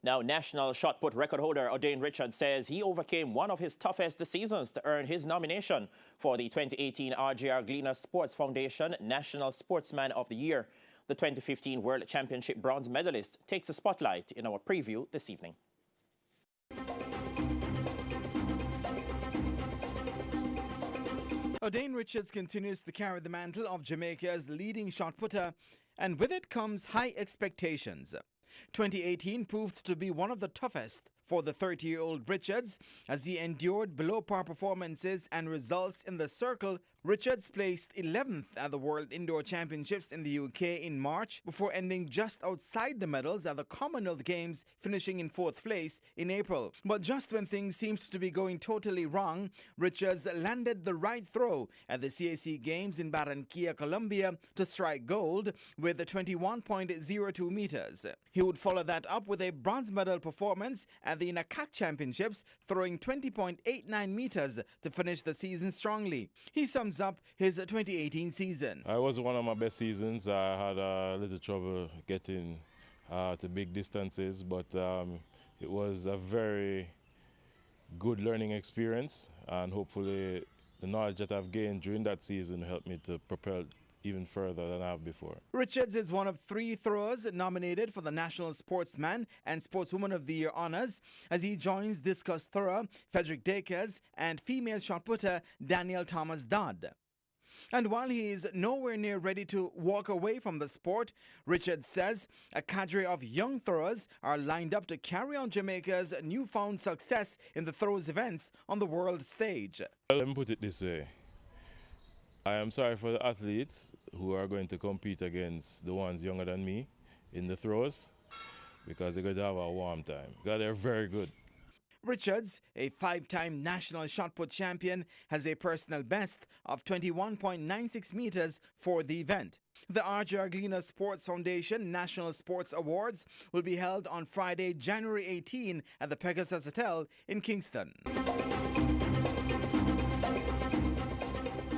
Now, national shot put record holder O'Dane Richards says he overcame one of his toughest seasons to earn his nomination for the 2018 RJRGleaner Sports Foundation National Sportsman of the Year. The 2015 World Championship bronze medalist takes a spotlight in our preview this evening. O'Dane Richards continues to carry the mantle of Jamaica's leading shot putter, and with it comes high expectations. 2018 proved to be one of the toughest for the 30-year-old Richards as he endured below-par performances and results in the circle. Richards placed 11th at the World Indoor Championships in the UK in March before ending just outside the medals at the Commonwealth Games, finishing in 4th place in April. But just when things seemed to be going totally wrong, Richards landed the right throw at the CAC Games in Barranquilla, Colombia to strike gold with 21.02 meters. He would follow that up with a bronze medal performance at the NACAC Championships, throwing 20.89 meters to finish the season strongly. He sums up his 2018 season. It was one of my best seasons. I had a little trouble getting to big distances, but it was a very good learning experience, and hopefully the knowledge that I've gained during that season helped me to propel even further than I have before. Richards is one of 3 throwers nominated for the National Sportsman and Sportswoman of the Year honors as he joins discus thrower Frederick Dakers and female shot putter Danielle Thomas Dodd. And while he is nowhere near ready to walk away from the sport, Richards says a cadre of young throwers are lined up to carry on Jamaica's newfound success in the throws events on the world stage. Well, let me put it this way. I am sorry for the athletes who are going to compete against the ones younger than me in the throws, because they're going to have a warm time. They're very good. Richards, a 5-time national shot put champion, has a personal best of 21.96 meters for the event. The RJRGleaner Sports Foundation National Sports Awards will be held on Friday, January 18 at the Pegasus Hotel in Kingston.